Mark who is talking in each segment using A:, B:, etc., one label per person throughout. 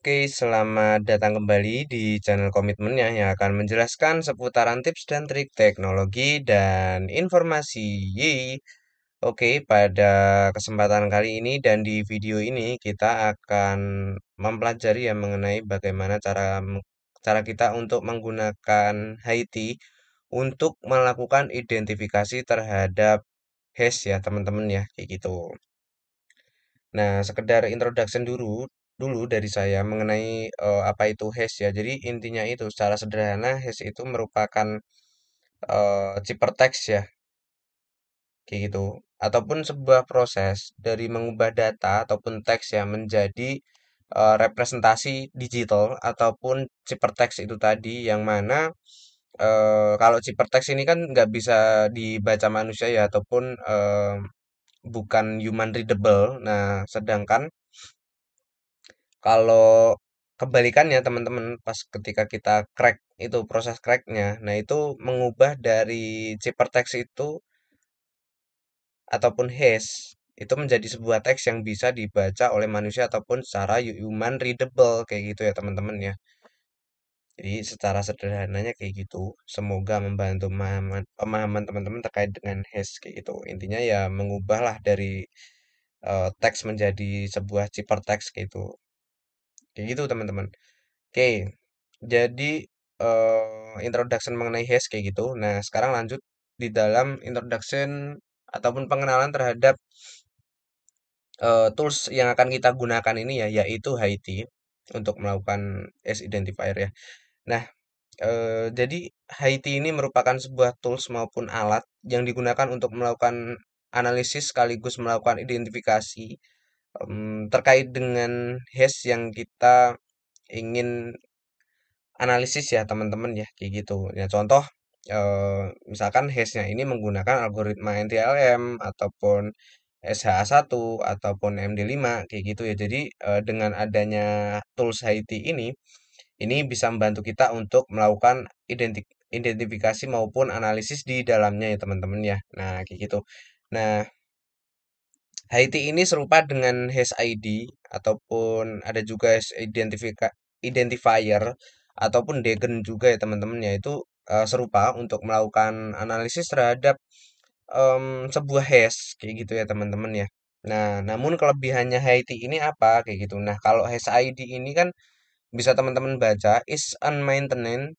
A: Oke, selamat datang kembali di channel Komitmennya yang akan menjelaskan seputaran tips dan trik teknologi dan informasi. Yeay. Oke, pada kesempatan kali ini dan di video ini kita akan mempelajari ya mengenai bagaimana cara kita untuk menggunakan Haiti untuk melakukan identifikasi terhadap hash ya teman-teman ya kayak gitu. Nah, sekedar introduction dulu dulu dari saya mengenai apa itu hash ya. Jadi intinya itu secara sederhana hash itu merupakan ciphertext ya, kayak gitu. Ataupun sebuah proses dari mengubah data ataupun teks ya menjadi representasi digital ataupun ciphertext itu tadi yang mana kalau ciphertext ini kan nggak bisa dibaca manusia ya ataupun bukan human readable. Nah, sedangkan kalau kebalikannya teman-teman pas ketika kita crack itu proses cracknya, nah itu mengubah dari ciphertext itu ataupun hash itu menjadi sebuah teks yang bisa dibaca oleh manusia ataupun secara human readable kayak gitu ya teman-teman ya. Jadi secara sederhananya kayak gitu. Semoga membantu pemahaman teman-teman terkait dengan hash kayak gitu. Intinya ya mengubahlah dari teks menjadi sebuah ciphertext kayak gitu. Kayak gitu teman-teman. Oke, jadi introduction mengenai hash kayak gitu. Nah, sekarang lanjut di dalam introduction ataupun pengenalan terhadap tools yang akan kita gunakan ini ya, yaitu Haiti untuk melakukan hash identifier ya. Nah, jadi Haiti ini merupakan sebuah tools maupun alat yang digunakan untuk melakukan analisis sekaligus melakukan identifikasi terkait dengan hash yang kita ingin analisis ya teman-teman ya kayak gitu. Ya contoh misalkan hash-nya ini menggunakan algoritma NTLM ataupun SHA-1 ataupun MD5 kayak gitu ya. Jadi dengan adanya tools Haiti ini bisa membantu kita untuk melakukan identifikasi maupun analisis di dalamnya ya teman-teman ya. Nah, kayak gitu. Nah, Haiti ini serupa dengan hash ID ataupun ada juga hash identifier ataupun Degen juga ya teman-teman ya itu serupa untuk melakukan analisis terhadap sebuah hash kayak gitu ya teman-teman ya. Nah, namun kelebihannya Haiti ini apa kayak gitu. Nah, kalau hash ID ini kan bisa teman-teman baca is unmaintained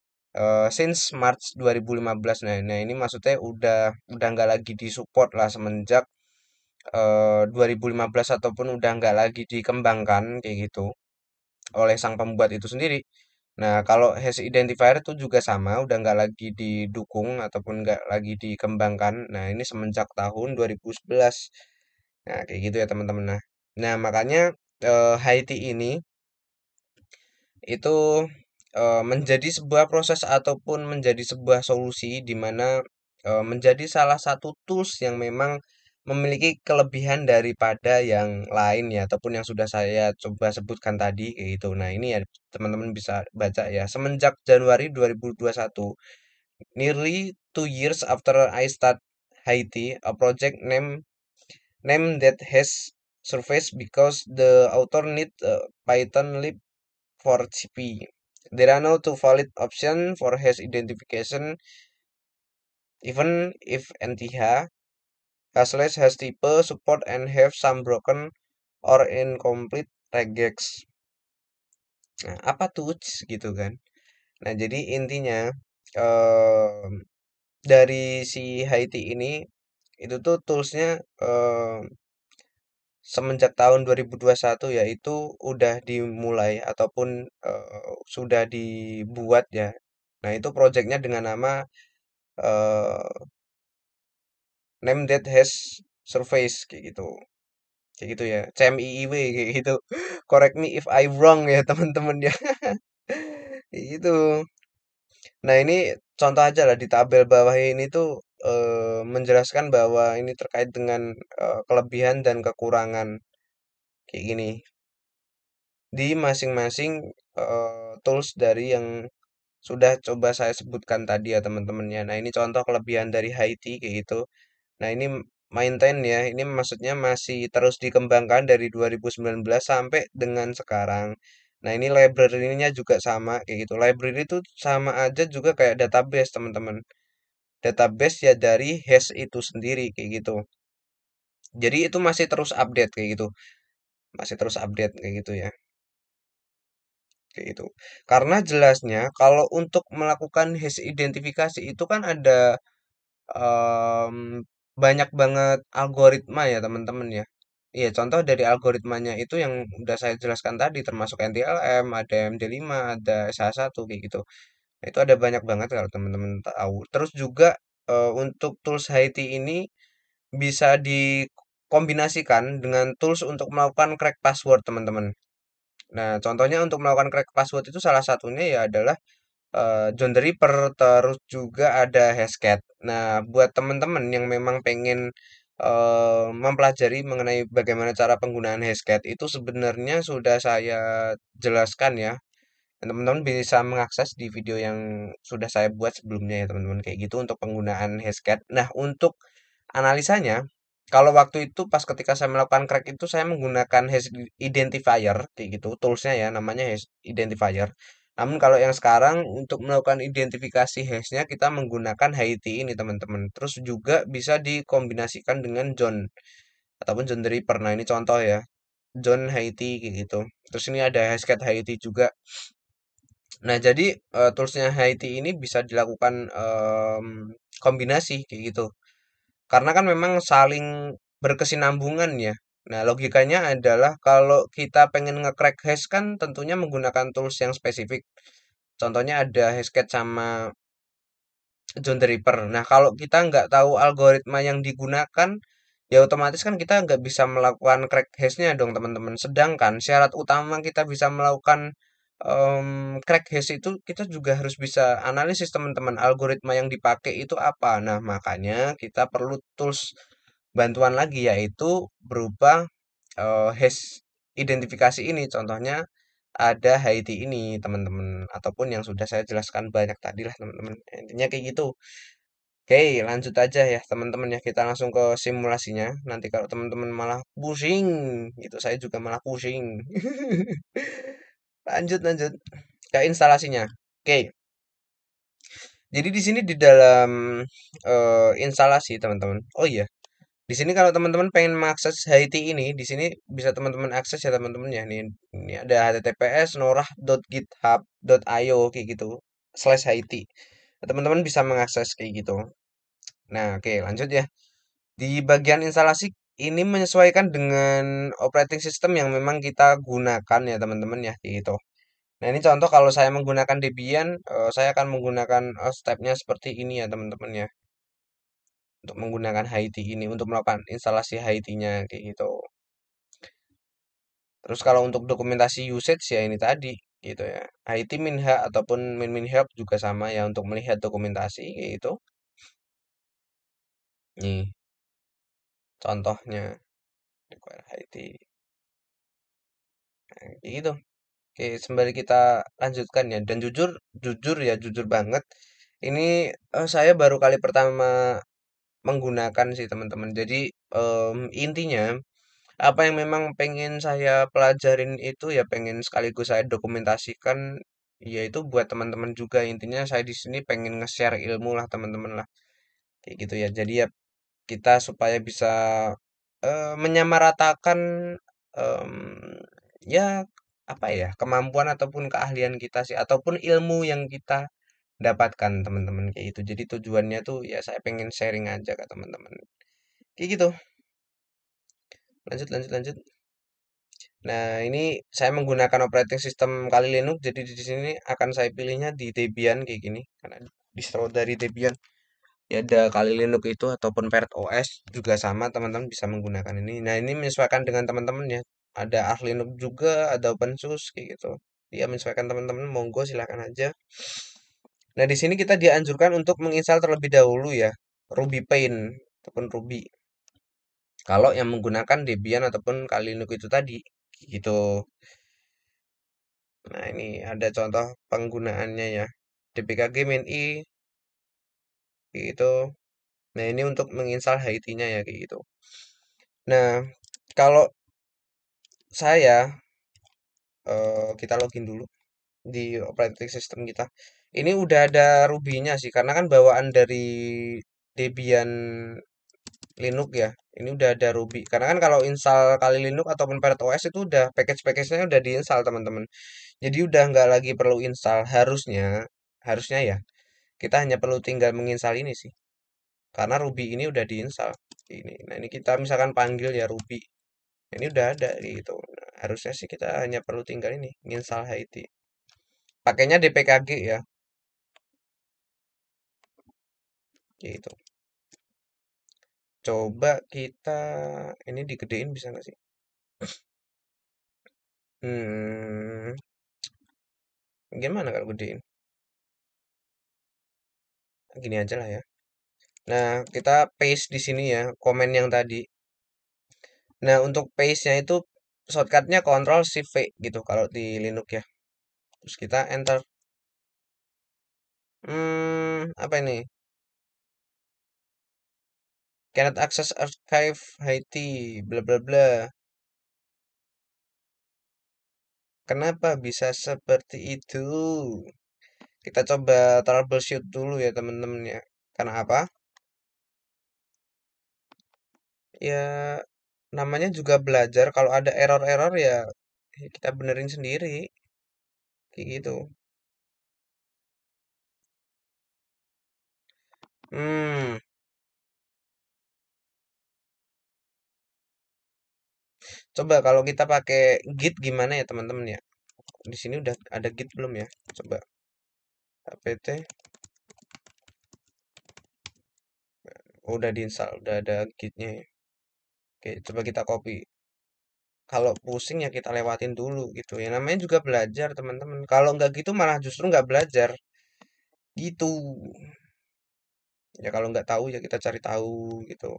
A: since March 2015. Nah, ini maksudnya udah nggak lagi disupport lah semenjak 2015 ataupun udah nggak lagi dikembangkan kayak gitu oleh sang pembuat itu sendiri. Nah, kalau hash identifier itu juga sama, udah nggak lagi didukung ataupun nggak lagi dikembangkan. Nah, ini semenjak tahun 2011. Nah, kayak gitu ya teman-teman. Nah, makanya Haiti ini itu menjadi sebuah proses ataupun menjadi sebuah solusi di mana menjadi salah satu tools yang memang memiliki kelebihan daripada yang lain ya ataupun yang sudah saya coba sebutkan tadi kayak gitu. Nah, ini ya teman-teman bisa baca ya. Semenjak Januari 2021, nearly 2 years after I start Haiti, a project name that has surfaced because the author need Python lib for CP. There are no two valid options for hash identification, even if NTH hashless has type support and have some broken or incomplete regex. Nah, apa tuh gitu kan? Nah, jadi intinya em, dari si Haiti ini itu tuh toolsnya semenjak tahun 2021 ya itu udah dimulai ataupun sudah dibuat ya. Nah, itu proyeknya dengan nama eh, name that has surface kayak gitu. Kayak gitu ya. CMIIW kayak gitu. Correct me if I wrong ya teman-teman ya. Kayak gitu. Nah, ini contoh aja lah di tabel bawah ini tuh menjelaskan bahwa ini terkait dengan kelebihan dan kekurangan kayak gini di masing-masing tools dari yang sudah coba saya sebutkan tadi ya teman-teman ya. Nah, ini contoh kelebihan dari Haiti kayak gitu. Nah, ini maintain ya. Ini maksudnya masih terus dikembangkan dari 2019 sampai dengan sekarang. Nah, ini library-nya juga sama kayak gitu. Library itu sama aja juga kayak database, teman-teman. Database ya dari hash itu sendiri kayak gitu. Jadi itu masih terus update kayak gitu. Masih terus update kayak gitu ya. Kayak gitu. Karena jelasnya kalau untuk melakukan hash identifikasi itu kan ada banyak banget algoritma ya teman-teman ya. Iya, contoh dari algoritmanya itu yang udah saya jelaskan tadi termasuk NTLM, ada MD5, ada SH1 kayak gitu. Nah, itu ada banyak banget kalau teman-teman tahu. Terus juga untuk tools HIT ini bisa dikombinasikan dengan tools untuk melakukan crack password, teman-teman. Nah, contohnya untuk melakukan crack password itu salah satunya ya adalah John the Ripper, terus juga ada Hashcat. Nah, buat teman-teman yang memang pengen mempelajari mengenai bagaimana cara penggunaan Hashcat itu sebenarnya sudah saya jelaskan ya. Dan teman-teman bisa mengakses di video yang sudah saya buat sebelumnya ya teman-teman kayak gitu untuk penggunaan Hashcat. Nah, untuk analisanya, kalau waktu itu pas ketika saya melakukan crack itu saya menggunakan hash identifier kayak gitu, toolsnya ya namanya hash identifier. Namun kalau yang sekarang untuk melakukan identifikasi hashnya kita menggunakan HIT ini teman-teman. Terus juga bisa dikombinasikan dengan John ataupun John the Ripper. Nah, ini contoh ya. John HIT kayak gitu. Terus ini ada Hashcat HIT juga. Nah, jadi toolsnya HIT ini bisa dilakukan kombinasi kayak gitu. Karena kan memang saling berkesinambungan ya. Nah, logikanya adalah kalau kita pengen nge-crack hash kan tentunya menggunakan tools yang spesifik. Contohnya ada Hashcat sama John the Ripper. Nah, kalau kita nggak tahu algoritma yang digunakan, ya otomatis kan kita nggak bisa melakukan crack hash-nya dong, teman-teman. Sedangkan syarat utama kita bisa melakukan crack hash itu kita juga harus bisa analisis, teman-teman, algoritma yang dipakai itu apa. Nah, makanya kita perlu tools bantuan lagi yaitu berupa hash identifikasi ini. Contohnya ada HIT ini, teman-teman, ataupun yang sudah saya jelaskan banyak tadi lah, teman-teman. Intinya kayak gitu. Oke, lanjut aja ya, teman-teman ya. Kita langsung ke simulasinya. Nanti kalau teman-teman malah pusing, gitu saya juga malah pusing. Lanjut, lanjut ke instalasinya. Oke. Jadi di sini di dalam instalasi, teman-teman. Oh iya, di sini kalau teman-teman pengen mengakses HIT ini, di sini bisa teman-teman akses ya teman-teman ya. Ini ada https://norah.github.io kayak gitu /HIT. Teman-teman bisa mengakses kayak gitu. Nah, oke, lanjut ya. Di bagian instalasi ini menyesuaikan dengan operating system yang memang kita gunakan ya teman-teman ya kayak gitu. Nah, ini contoh kalau saya menggunakan Debian, saya akan menggunakan stepnya seperti ini ya teman-teman ya. Untuk menggunakan HIT ini untuk melakukan instalasi HIT-nya kayak gitu. Terus kalau untuk dokumentasi usage ya ini tadi gitu ya. HIT minha ataupun min help juga sama ya untuk melihat dokumentasi kayak gitu. Nih contohnya require HIT. Nah, kayak gitu. Oke, sembari kita lanjutkan ya. Dan jujur, jujur ya, jujur banget. Ini saya baru kali pertama menggunakan sih teman-teman. Jadi intinya apa yang memang pengen saya pelajarin itu ya pengen sekaligus saya dokumentasikan yaitu buat teman-teman juga. Intinya saya di sini pengen nge-share ilmu lah teman-teman lah. Kayak gitu ya. Jadi ya kita supaya bisa menyamaratakan ya apa ya kemampuan ataupun keahlian kita sih ataupun ilmu yang kita dapatkan teman-teman kayak gitu. Jadi tujuannya tuh ya saya pengen sharing aja ke teman-teman. Kayak gitu. Lanjut lanjut lanjut. Nah, ini saya menggunakan operating system Kali Linux, jadi di sini akan saya pilihnya di Debian kayak gini, karena distro dari Debian. Ya ada Kali Linux itu ataupun Parrot OS juga sama, teman-teman bisa menggunakan ini. Nah, ini menyesuaikan dengan teman-teman ya. Ada Arch Linux juga, ada OpenSUSE kayak gitu. Ya menyesuaikan teman-teman, monggo silakan aja. Nah, di sini kita dianjurkan untuk menginstal terlebih dahulu ya Ruby Paint ataupun Ruby. Kalau yang menggunakan Debian ataupun Kali Linux itu tadi, gitu. Nah, ini ada contoh penggunaannya ya. DPKG min I gitu. Nah, ini untuk menginstal HIT-nya ya kayak gitu. Nah, kalau saya kita login dulu di operating system kita. Ini udah ada Ruby-nya sih, karena kan bawaan dari Debian Linux ya. Ini udah ada Ruby. Karena kan kalau install kali Linux ataupun Parrot OS itu udah package-package-nya udah diinstal teman-teman. Jadi udah nggak lagi perlu install. Harusnya ya. Kita hanya perlu tinggal menginstal ini sih. Karena Ruby ini udah diinstal. Ini. Nah ini kita misalkan panggil ya Ruby. Ini udah ada gitu. Nah, harusnya sih kita hanya perlu tinggal ini, menginstal HIT. Pakainya DPKG ya, gitu. Coba kita ini digedein bisa nggak sih? Hmm, gimana kalau gedein? Gini aja lah ya. Nah, kita paste di sini ya, komen yang tadi. Nah, untuk paste-nya itu shortcutnya Ctrl Shift V gitu kalau di Linux ya. Terus kita enter. Apa ini? Cannot access archive Haiti, bla bla bla. Kenapa bisa seperti itu? Kita coba troubleshoot dulu ya teman-teman ya. Karena apa? Ya namanya juga belajar. Kalau ada error-error ya kita benerin sendiri. Kayak gitu. Hmm, coba kalau kita pakai Git gimana ya teman-teman ya? Di sini udah ada Git belum ya? Coba apt. Oh, udah diinstal, udah ada Gitnya ya. Oke, coba kita copy. Kalau pusing ya kita lewatin dulu gitu ya. Namanya juga belajar teman-teman. Kalau nggak gitu malah justru nggak belajar. Gitu. Ya kalau nggak tahu ya kita cari tahu gitu.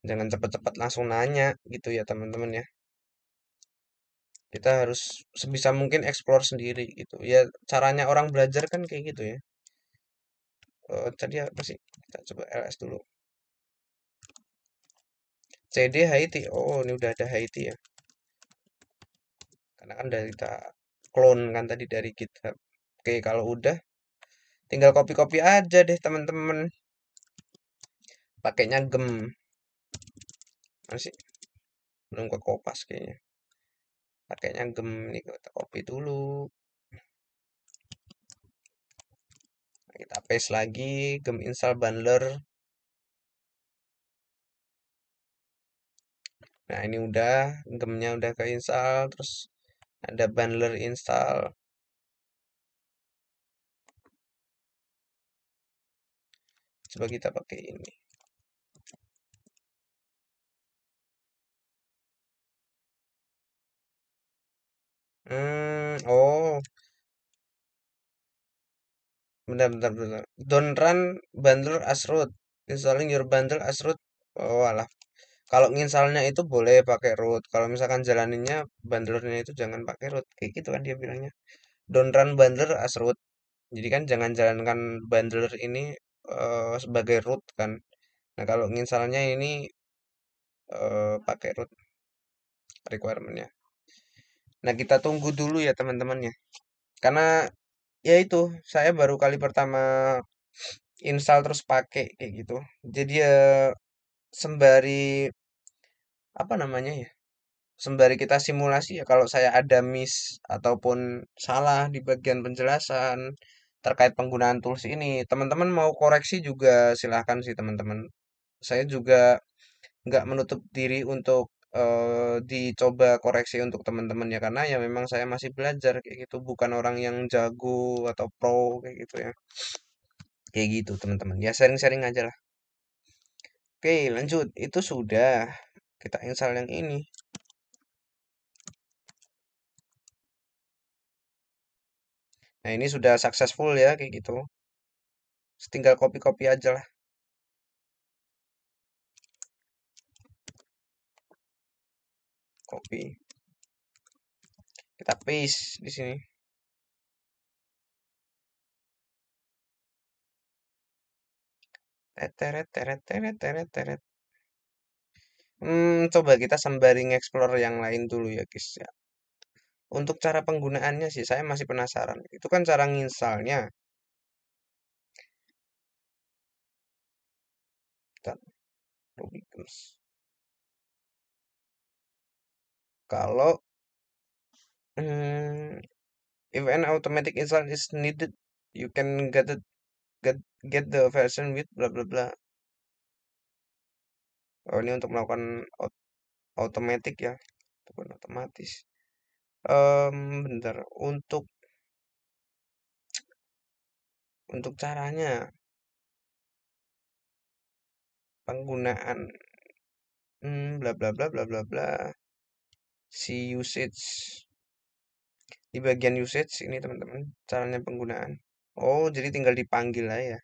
A: Jangan cepet-cepet langsung nanya gitu ya teman-teman ya. Kita harus sebisa mungkin explore sendiri gitu. Ya caranya orang belajar kan kayak gitu ya. Tadi apa sih? Kita coba ls dulu. CD Haiti. Oh, ini udah ada Haiti ya. Karena kan udah kita clone kan tadi dari GitHub. Oke, kalau udah tinggal copy-copy aja deh teman-teman. Pakainya gem. Masih belum ke kopas kayaknya. Pakainya gem nih kita copy dulu. Nah, kita paste lagi gem install bundler. Nah, ini udah gemnya udah keinstall terus ada bundler install. Coba kita pakai ini. Oh, bentar, bentar, bentar. Don't run bundler as root. Installing your bundle as root. Oh, alah. Kalau nginstalnya itu boleh pakai root. Kalau misalkan jalaninnya bundlernya itu jangan pakai root. Kayak gitu kan dia bilangnya. Don't run bundler as root. Jadi kan jangan jalankan bundler ini sebagai root kan. Nah, kalau nginstalnya ini pakai root requirementnya. Nah, kita tunggu dulu ya teman-teman ya. Karena ya itu, saya baru kali pertama install terus pakai kayak gitu. Jadi ya sembari apa namanya ya? Sembari kita simulasi ya kalau saya ada miss ataupun salah di bagian penjelasan terkait penggunaan tools ini, teman-teman mau koreksi juga silahkan sih teman-teman. Saya juga nggak menutup diri untuk dicoba koreksi untuk teman-teman ya karena ya memang saya masih belajar kayak gitu, bukan orang yang jago atau pro kayak gitu ya. Kayak gitu teman-teman. Ya sharing-sharing aja lah. Oke, lanjut. Itu sudah kita install yang ini. Nah, ini sudah successful ya kayak gitu. Tinggal copy-copy aja lah, copy. Kita paste di sini. Teret, teret, teret, teret, teret. Coba kita sembari explore yang lain dulu ya, guys ya. Untuk cara penggunaannya sih saya masih penasaran. Itu kan cara nginstalnya. Bentar, Rubik's. Kalau hmm, if an automatic install is needed, you can get get the version with bla bla bla. Oh, ini untuk melakukan automatic ya, ataupun otomatis. Bentar. Untuk caranya penggunaan bla bla bla bla bla bla. Si usage di bagian usage ini teman-teman caranya penggunaan. Oh, jadi tinggal dipanggil aja.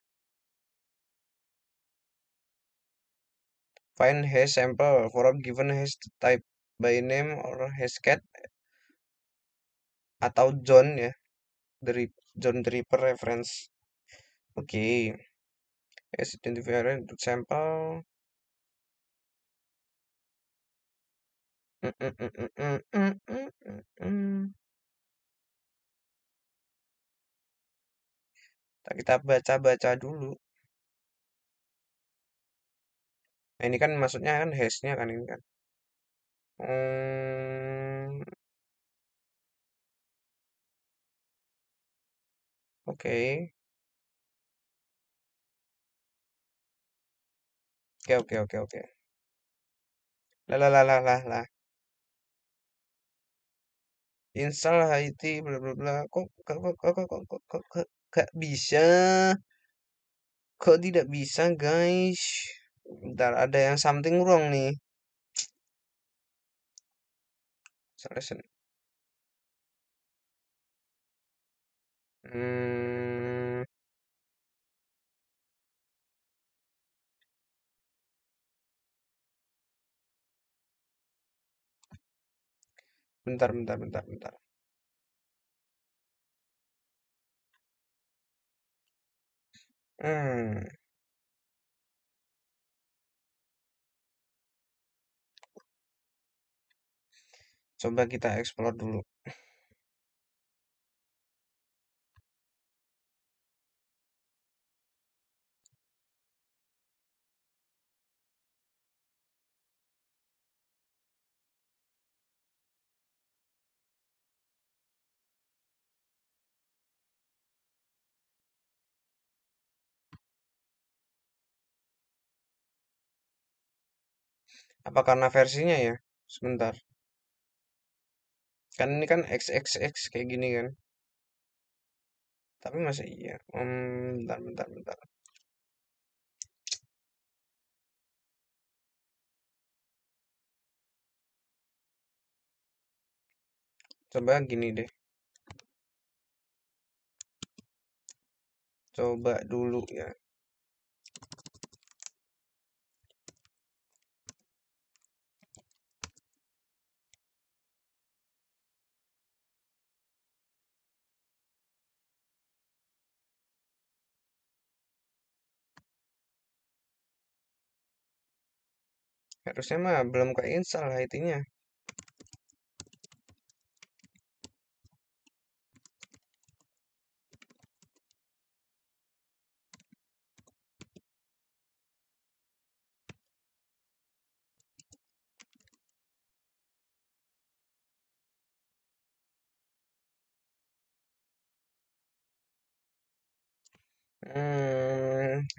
A: Find hash sample for a given hash type by name or hashcat atau John ya, dari John Draper reference. Oke, hash identifier untuk sampel. Mm, mm, mm, mm, mm, mm, mm, mm. Kita baca-baca dulu. Nah, ini kan maksudnya kan hashnya kan ini kan. Hmm, oke. Oke, oke, oke, oke. Lah, lah, lah, lah, lah, lah. Install HIT bla bla bla. Kok gak bisa? Kok tidak bisa, guys? Bentar, ada yang something wrong nih. Selection. Hmm, bentar, bentar, bentar, bentar. Hmm, coba kita explore dulu. Apa karena versinya ya? Sebentar. Kan ini kan XXX kayak gini kan. Tapi masa iya? Bentar, bentar, bentar. Coba gini deh. Coba dulu ya. Harusnya mah belum keinstall IT-nya.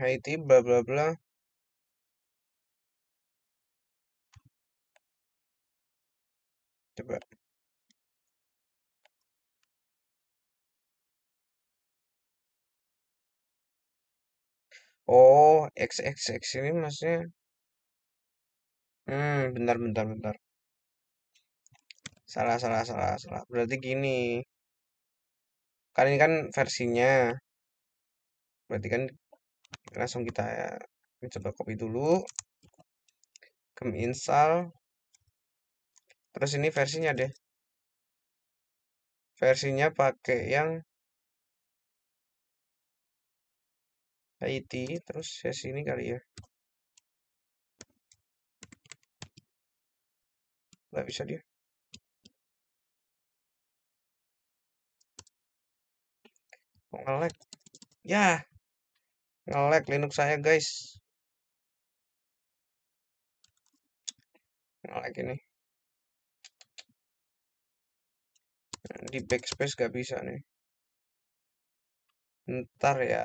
A: IT bla bla bla. Coba. Oh, XXX ini maksudnya. Bentar, bentar, bentar. Salah, salah, salah, salah. Berarti gini. Kan ini kan versinya. Berarti kan langsung kita ya. Coba copy dulu. Install. Terus ini versinya deh. Versinya pakai yang IT. Terus sesi ini kali ya. Nggak bisa dia. Kok nge-lag? Ya, nge-lag Linux saya, guys. Nge-lag ini. Di backspace gak bisa nih. Ntar ya.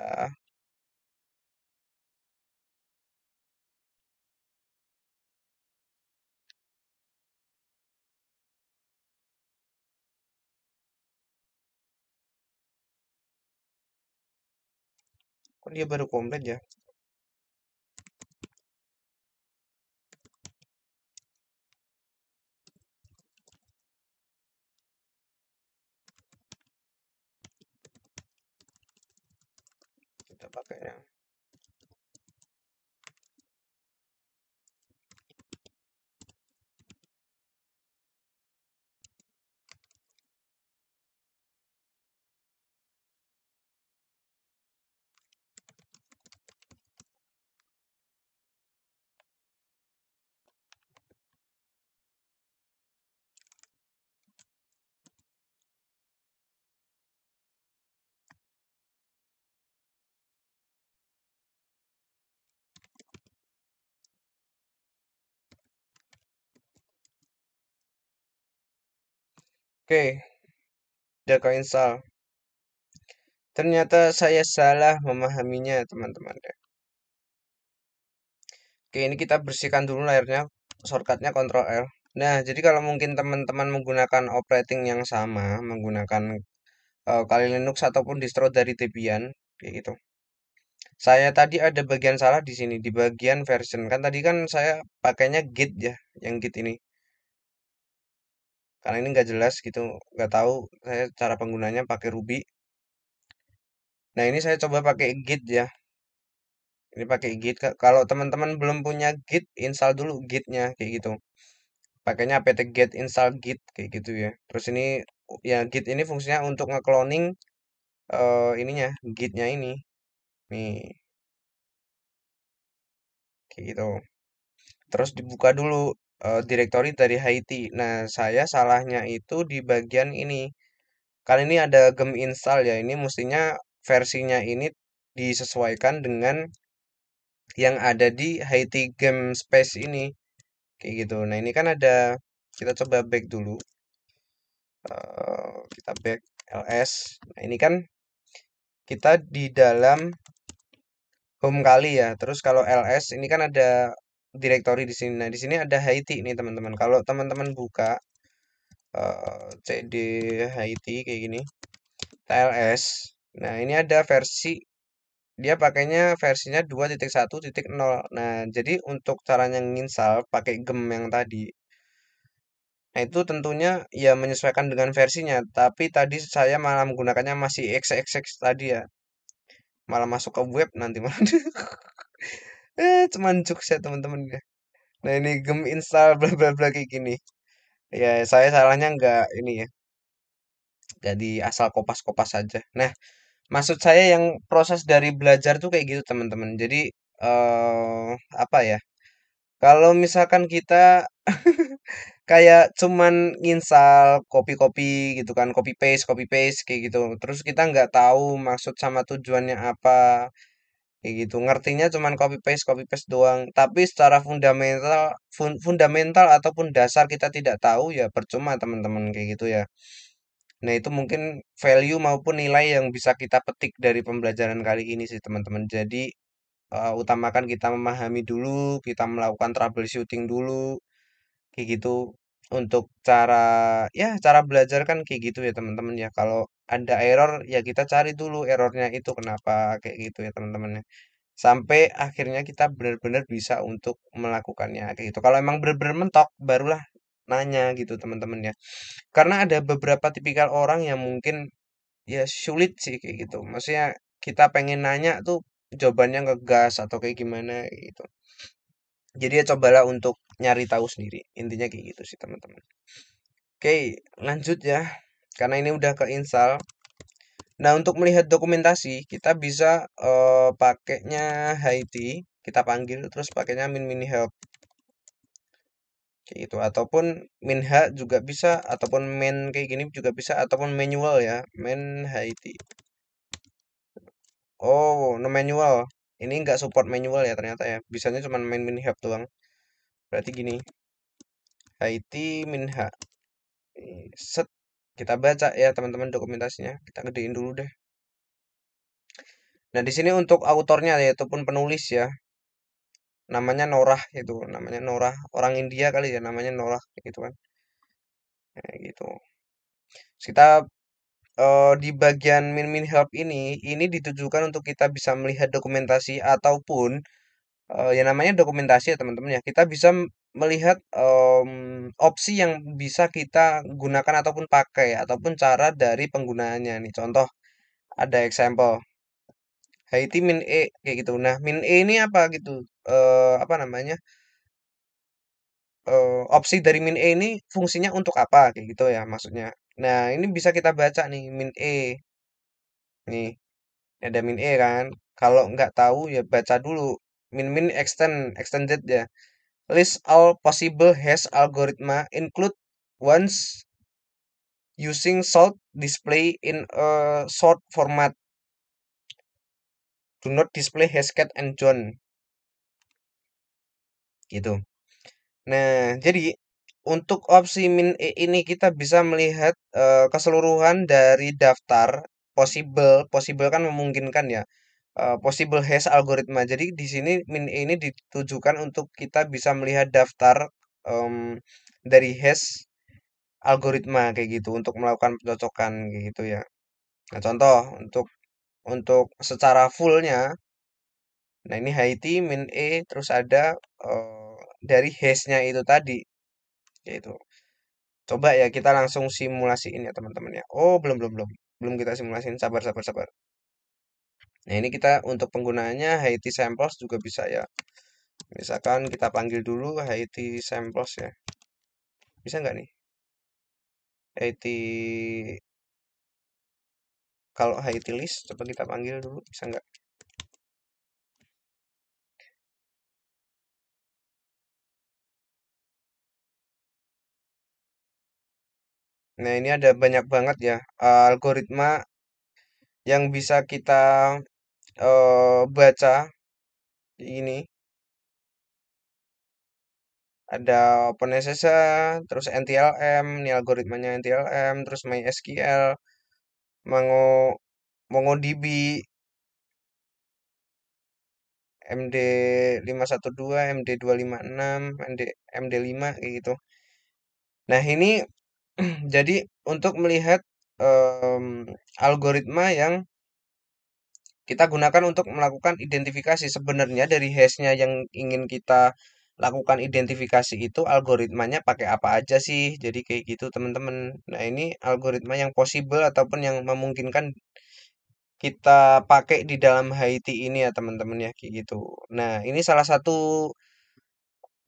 A: Kok dia baru komplit ya? Kita pakainya. Oke, udah keinstall. Ternyata saya salah memahaminya, teman-teman. Oke, ini kita bersihkan dulu layarnya. Shortcutnya Ctrl L. Nah, jadi kalau mungkin teman-teman menggunakan operating yang sama, menggunakan Kali Linux ataupun distro dari Debian, kayak gitu. Saya tadi ada bagian salah di sini, di bagian version. Kan tadi kan saya pakainya Git ya, yang Git ini. Karena ini nggak jelas gitu, nggak tahu saya cara penggunanya pakai Ruby. Nah, ini saya coba pakai Git ya. Ini pakai Git. Kalau teman-teman belum punya Git, install dulu Git-nya kayak gitu. Pakainya apt get install Git kayak gitu ya. Terus ini ya Git ini fungsinya untuk nge-cloning ininya, Git-nya ini. Nih, kayak gitu. Terus dibuka dulu directory dari Haiti. Nah, saya salahnya itu di bagian ini. Kali ini ada gem install ya. Ini mestinya versinya ini disesuaikan dengan yang ada di Haiti Game Space ini. Kayak gitu. Nah, ini kan ada, kita coba back dulu. Kita back ls. Nah, ini kan kita di dalam home kali ya. Terus kalau ls ini kan ada directory di sini. Nah, di sini ada Haiti nih, teman-teman. Kalau teman-teman buka cd Haiti kayak gini, TLS. Nah, ini ada versi, dia pakainya versinya 2.1.0. Nah, jadi untuk caranya nginstal pakai gem yang tadi. Nah, itu tentunya ya menyesuaikan dengan versinya, tapi tadi saya malah menggunakannya masih XXX tadi ya. Malah masuk ke web nanti malah. Cuman jokes ya, teman-teman ya. Nah, ini gem install bla bla bla kayak gini. Ya, saya salahnya nggak ini ya. Jadi asal kopas-kopas saja. Nah, maksud saya yang proses dari belajar tuh kayak gitu, teman-teman. Jadi apa ya? Kalau misalkan kita kayak cuman nginstal copy-copy gitu kan, copy paste kayak gitu. Terus kita nggak tahu maksud sama tujuannya apa, kayak gitu. Ngertinya cuman copy paste doang. Tapi secara fundamental, fundamental ataupun dasar kita tidak tahu ya percuma, teman-teman, kayak gitu ya. Nah, itu mungkin value maupun nilai yang bisa kita petik dari pembelajaran kali ini sih, teman-teman. Jadi utamakan kita memahami dulu, kita melakukan troubleshooting dulu, kayak gitu. Untuk cara, ya cara belajar kan kayak gitu ya, teman-teman ya. Kalau ada error ya kita cari dulu errornya itu kenapa, kayak gitu ya, teman-teman ya. Sampai akhirnya kita benar-benar bisa untuk melakukannya kayak gitu. Kalau emang benar-benar mentok, barulah nanya gitu, teman-teman ya. Karena ada beberapa tipikal orang yang mungkin ya sulit sih kayak gitu. Maksudnya kita pengen nanya tuh jawabannya ngegas atau kayak gimana gitu. Jadi ya cobalah untuk nyari tahu sendiri. Intinya kayak gitu sih, teman-teman. Oke, lanjut ya. Karena ini udah keinstall. Nah, untuk melihat dokumentasi, kita bisa pakainya Haiti. Kita panggil terus pakainya min mini help kayak gitu. Ataupun minha juga bisa, ataupun main kayak gini juga bisa, ataupun manual ya, main Haiti. Oh, no manual. Ini nggak support manual ya ternyata ya. Bisanya cuma main min help doang. Berarti gini, Haiti Minha. Set. Kita baca ya teman-teman dokumentasinya. Kita gedein dulu deh. Nah, di sini untuk autornya yaitu pun penulis ya. Namanya Norah itu, namanya Norah. Orang India kali ya namanya Norah gitu kan. Kayak gitu. Terus kita di bagian min help ini ditujukan untuk kita bisa melihat dokumentasi ataupun ya namanya dokumentasi ya teman-teman ya. Kita bisa melihat opsi yang bisa kita gunakan ataupun pakai ataupun cara dari penggunaannya nih. Contoh ada example Haiti min E kayak gitu. Nah, min E ini apa gitu? Apa namanya? Opsi dari min E ini fungsinya untuk apa kayak gitu ya maksudnya. Nah, ini bisa kita baca nih min E. Nih, ada min E kan. Kalau nggak tahu ya baca dulu. Min extended ya. List all possible hash algorithm include ones using sort display in a short format. Do not display hashcat and John gitu. Nah, jadi untuk opsi min E ini kita bisa melihat keseluruhan dari daftar possible kan memungkinkan ya. Possible hash algoritma. Jadi di sini min E ini ditujukan untuk kita bisa melihat daftar dari hash algoritma kayak gitu untuk melakukan pencocokan kayak gitu ya. Nah, contoh untuk secara fullnya, nah ini Haiti min E terus ada dari hashnya itu tadi, yaitu. Coba ya kita langsung simulasiin ya teman-teman ya. Oh belum belum belum belum kita simulasiin. Sabar sabar sabar. Nah ini kita untuk penggunaannya Haiti samples juga bisa ya. Misalkan kita panggil dulu Haiti samples ya. Bisa nggak nih? Haiti kalau Haiti list coba kita panggil dulu bisa nggak? Nah ini ada banyak banget ya algoritma yang bisa kita baca ini. Ada OpenSSH, terus NTLM, ini algoritmanya NTLM, terus MySQL, Mongo, MongoDB, MD512, MD256, MD5 kayak gitu. Nah, ini jadi untuk melihat algoritma yang kita gunakan untuk melakukan identifikasi sebenarnya dari hashnya yang ingin kita lakukan identifikasi itu algoritmanya pakai apa aja sih. Jadi kayak gitu teman-teman. Nah ini algoritma yang possible ataupun yang memungkinkan kita pakai di dalam Haiti ini ya teman-teman ya kayak gitu. Nah ini salah satu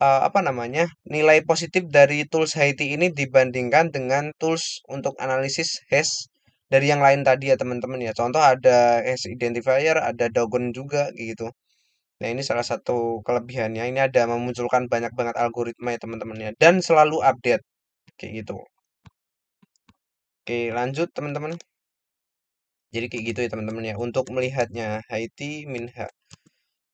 A: apa namanya nilai positif dari tools Haiti ini dibandingkan dengan tools untuk analisis hash dari yang lain tadi ya teman-teman ya. Contoh ada hash identifier, ada Dogon juga gitu. Nah, ini salah satu kelebihannya. Ini ada memunculkan banyak banget algoritma ya teman-teman ya dan selalu update kayak gitu. Oke, lanjut teman-teman. Jadi kayak gitu ya teman-teman ya. Untuk melihatnya Haiti Minha,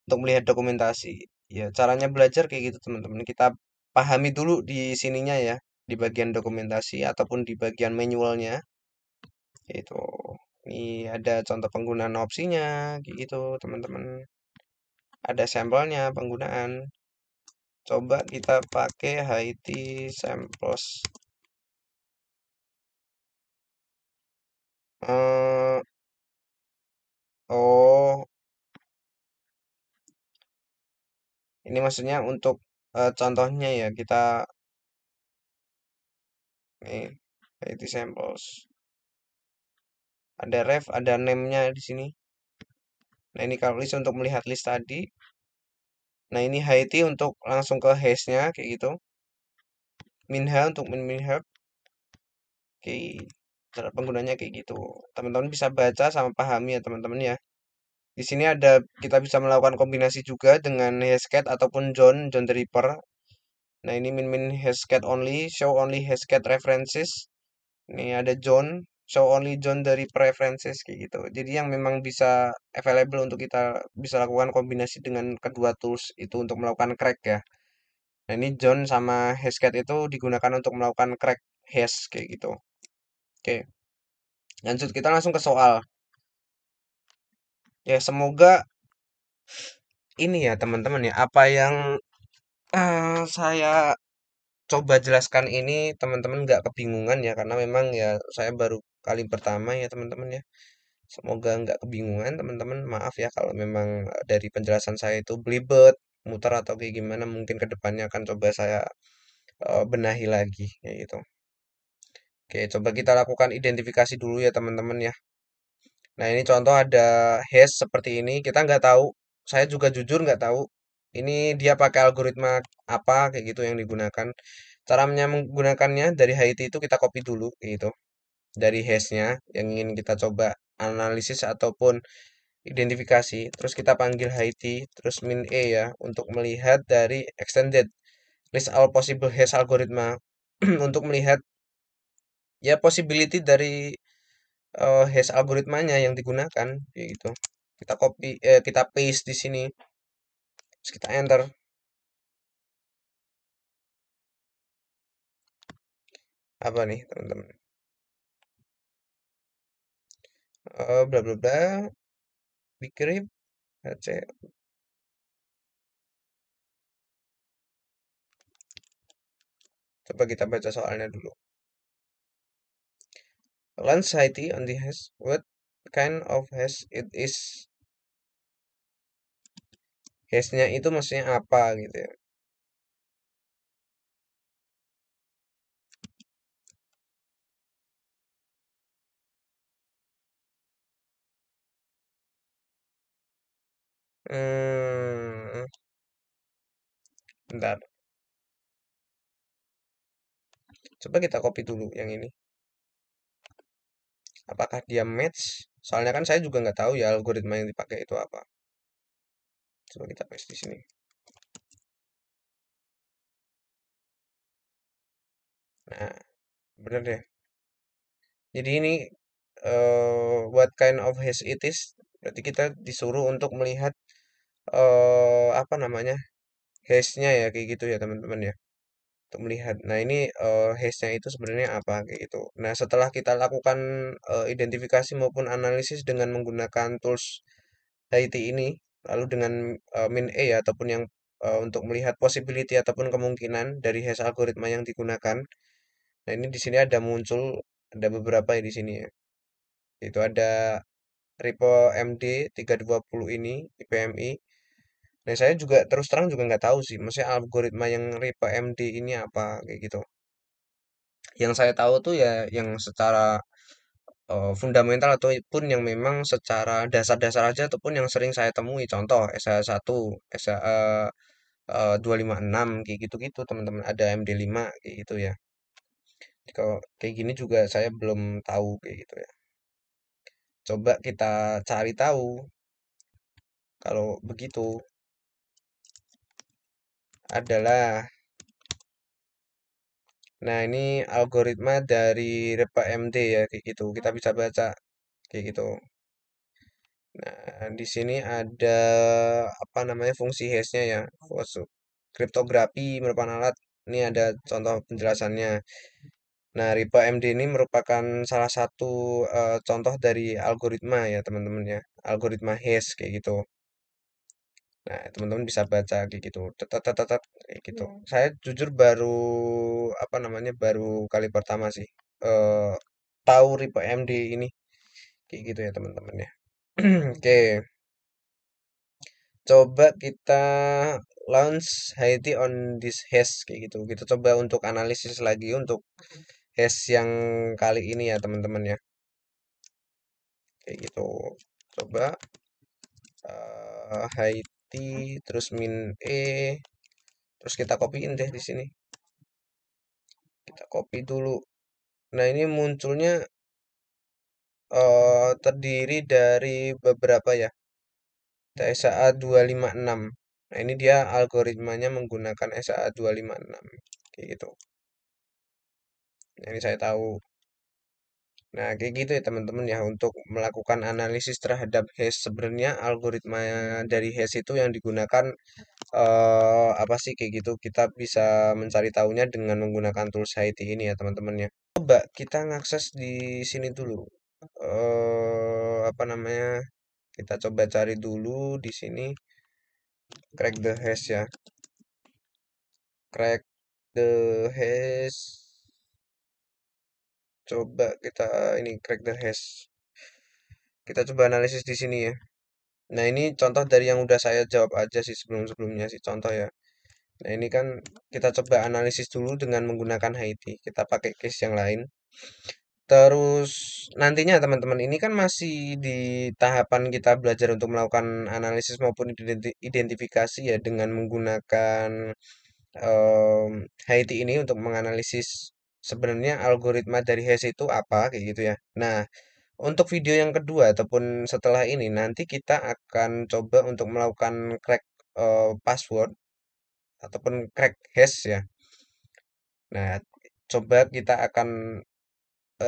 A: untuk melihat dokumentasi. Ya, caranya belajar kayak gitu teman-teman. Kita pahami dulu di sininya ya, di bagian dokumentasi ataupun di bagian manualnya. Itu. Ini ada contoh penggunaan opsinya kayak gitu teman-teman. Ada sampelnya penggunaan. Coba kita pakai Haiti samples. Eh, oh, ini maksudnya untuk contohnya ya kita nih Haiti samples. Ada ref, ada name-nya di sini. Nah ini kalau list untuk melihat list tadi. Nah ini Haiti untuk langsung ke hash-nya kayak gitu. Minha untuk minha. Oke, cara penggunanya kayak gitu. Teman-teman bisa baca sama pahami ya teman-teman ya. Di sini ada kita bisa melakukan kombinasi juga dengan Hashcat ataupun John the Ripper. Nah, ini min Hashcat only, show only Hashcat references. Ini ada John. show only zone dari preferences kayak gitu. Jadi yang memang bisa available untuk kita bisa lakukan kombinasi dengan kedua tools itu untuk melakukan crack ya. Nah, ini zone sama hashcat itu digunakan untuk melakukan crack hash kayak gitu. Oke, lanjut kita langsung ke soal. Ya, semoga ini ya teman-teman ya, apa yang saya coba jelaskan ini teman-teman nggak kebingungan ya, karena memang ya saya baru kali pertama ya teman-teman ya. Semoga nggak kebingungan teman-teman. Maaf ya kalau memang dari penjelasan saya itu belibet, muter atau kayak gimana. Mungkin kedepannya akan coba saya benahi lagi kayak gitu. Oke, coba kita lakukan identifikasi dulu ya teman-teman ya. Nah, ini contoh ada hash seperti ini. Kita nggak tahu. Saya juga jujur nggak tahu. Ini dia pakai algoritma apa kayak gitu yang digunakan. Caranya menggunakannya dari Haiti itu kita copy dulu kayak gitu. Dari hashnya yang ingin kita coba analisis ataupun identifikasi. Terus kita panggil Haiti, terus min E ya untuk melihat dari extended list all possible hash algoritma untuk melihat ya possibility dari hash algoritmanya yang digunakan kayak gitu. Kita copy kita paste di sini, terus kita enter. Apa nih, teman-teman? Bla bla bla, Bcrypt, HC. Coba kita baca soalnya dulu. Launch IT on the hash. What kind of hash it is? Hashnya itu maksudnya apa gitu ya? Hmm, bentar. Coba kita copy dulu yang ini. Apakah dia match? Soalnya kan saya juga nggak tahu ya algoritma yang dipakai itu apa. Coba kita paste di sini. Nah, bener deh. Jadi ini what kind of hash it is? Berarti kita disuruh untuk melihat apa namanya hashnya ya kayak gitu ya teman-teman ya. Untuk melihat. Nah ini hashnya itu sebenarnya apa kayak gitu. Nah setelah kita lakukan identifikasi maupun analisis dengan menggunakan tools IT ini, lalu dengan min E ya ataupun yang untuk melihat possibility ataupun kemungkinan dari hash algoritma yang digunakan. Nah ini di sini ada muncul ada beberapa ya di sini ya. Itu ada Repo MD 320 ini IPMI. Nah, saya juga terus terang juga nggak tahu sih, maksudnya algoritma yang Repo MD ini apa kayak gitu. Yang saya tahu tuh ya yang secara fundamental ataupun yang memang secara dasar-dasar aja ataupun yang sering saya temui. Contoh SH1, SH 256 kayak gitu-gitu teman-teman. Ada MD5 kayak gitu ya. Kalau kayak gini juga saya belum tahu kayak gitu ya. Coba kita cari tahu kalau begitu adalah. Nah, ini algoritma dari Repa MD ya, kayak gitu. Kita bisa baca kayak gitu. Nah, di sini ada apa namanya fungsi hashnya ya. Kriptografi merupakan alat. Ini ada contoh penjelasannya. Nah, Repa MD ini merupakan salah satu contoh dari algoritma ya, teman-teman ya. Algoritma hash kayak gitu. Nah, teman-teman bisa baca kayak gitu. Tetat kayak gitu. Saya jujur baru apa namanya baru kali pertama sih eh tahu Ripe MD ini kayak gitu ya teman-teman ya. Oke, coba kita launch Haiti on this hash kayak gitu. Kita coba untuk analisis lagi untuk hash yang kali ini ya teman-teman ya. Kayak gitu. Coba Haiti terus min E terus kita copyin deh di sini. Kita copy dulu. Nah, ini munculnya terdiri dari beberapa ya. SAA 256. Nah, ini dia algoritmanya menggunakan SAA 256. Kayak gitu. Nah, ini saya tahu. Nah, kayak gitu ya teman-teman ya untuk melakukan analisis terhadap hash sebenarnya algoritma dari hash itu yang digunakan apa sih kayak gitu. Kita bisa mencari tahunya dengan menggunakan tools IT ini ya teman-teman ya. Coba kita ngakses di sini dulu. Apa namanya? Kita coba cari dulu di sini crack the hash ya. Crack the hash. Coba kita ini crack the hash. Kita coba analisis di sini ya. Nah, ini contoh dari yang udah saya jawab aja sih sebelum-sebelumnya sih contoh ya. Nah, ini kan kita coba analisis dulu dengan menggunakan HIT. Kita pakai case yang lain. Terus nantinya teman-teman ini kan masih di tahapan kita belajar untuk melakukan analisis maupun identifikasi ya dengan menggunakan HIT ini untuk menganalisis sebenarnya algoritma dari hash itu apa kayak gitu ya. Nah, untuk video yang kedua ataupun setelah ini nanti kita akan coba untuk melakukan crack password ataupun crack hash ya. Nah, coba kita akan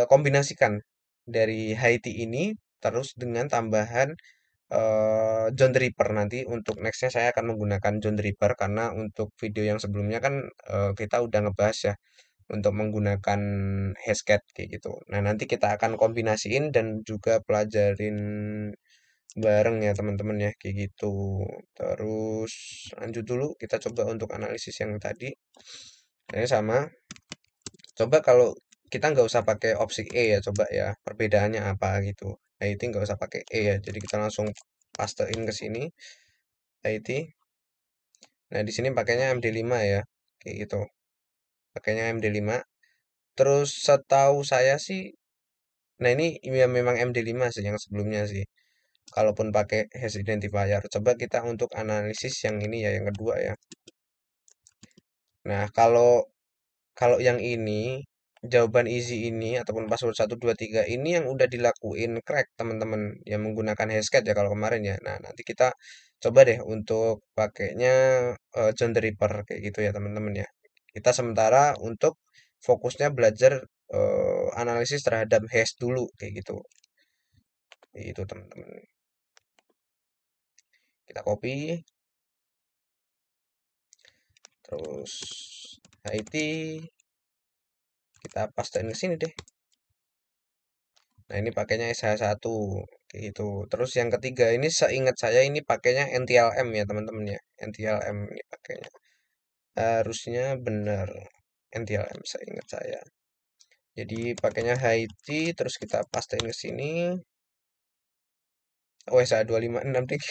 A: kombinasikan dari Haiti ini terus dengan tambahan John the Ripper nanti untuk nextnya saya akan menggunakan John the Ripper karena untuk video yang sebelumnya kan kita udah ngebahas ya untuk menggunakan Hashcat kayak gitu. Nah, nanti kita akan kombinasiin dan juga pelajarin bareng ya teman-teman ya kayak gitu. Terus lanjut dulu kita coba untuk analisis yang tadi. Ini sama. Coba kalau kita nggak usah pakai opsi E ya, coba ya perbedaannya apa gitu. IT nggak usah pakai E ya, jadi kita langsung pastein ke sini IT. Nah di sini pakainya MD5 ya, kayak gitu. Pakainya MD5. Terus setahu saya sih, nah ini ya memang MD5 sih yang sebelumnya sih. Kalaupun pakai hash identifier, coba kita untuk analisis yang ini ya, yang kedua ya. Nah kalau Kalau yang ini, jawaban easy ini ataupun password 123 ini yang udah dilakuin crack teman-teman yang menggunakan Hashcat ya kalau kemarin ya. Nah, nanti kita coba deh untuk pakainya John the Ripper kayak gitu ya teman-teman ya. Kita sementara untuk fokusnya belajar analisis terhadap hash dulu kayak gitu. Itu teman-teman. Kita copy terus IT kita pastein ke sini deh. Nah, ini pakainya SH1 kayak gitu. Terus yang ketiga ini seingat saya ini pakainya NTLM ya, teman-teman ya. NTLM ini pakainya. Harusnya benar NTLM seingat saya. Jadi pakainya Haiti terus kita pastein ke sini. Oh, SH256 deh.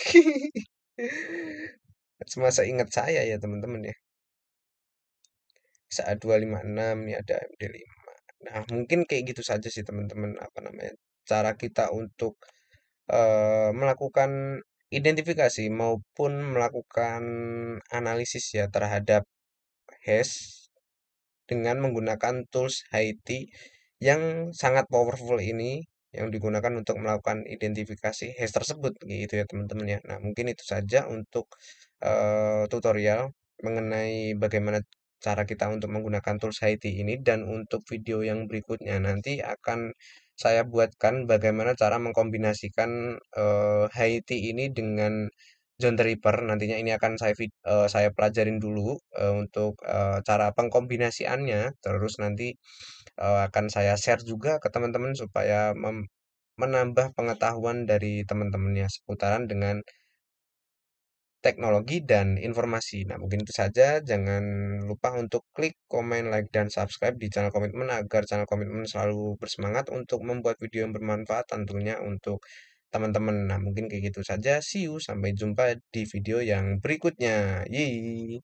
A: Cuma seingat saya ya, teman-teman ya. SH256 ini ada MD5. Nah, mungkin kayak gitu saja sih teman-teman apa namanya? Cara kita untuk melakukan identifikasi maupun melakukan analisis ya terhadap hash dengan menggunakan tools Haiti yang sangat powerful ini yang digunakan untuk melakukan identifikasi hash tersebut gitu ya teman-teman ya. Nah, mungkin itu saja untuk tutorial mengenai bagaimana cara kita untuk menggunakan tools IT ini dan untuk video yang berikutnya nanti akan saya buatkan bagaimana cara mengkombinasikan IT ini dengan John the Ripper. Nantinya ini akan saya pelajarin dulu untuk cara pengkombinasiannya. Terus nanti akan saya share juga ke teman-teman supaya menambah pengetahuan dari teman-temannya seputaran dengan teknologi dan informasi. Nah, mungkin itu saja. Jangan lupa untuk klik, komen, like, dan subscribe di channel komitmen agar channel komitmen selalu bersemangat untuk membuat video yang bermanfaat tentunya untuk teman-teman. Nah, mungkin kayak gitu saja. See you, sampai jumpa di video yang berikutnya. Yeay.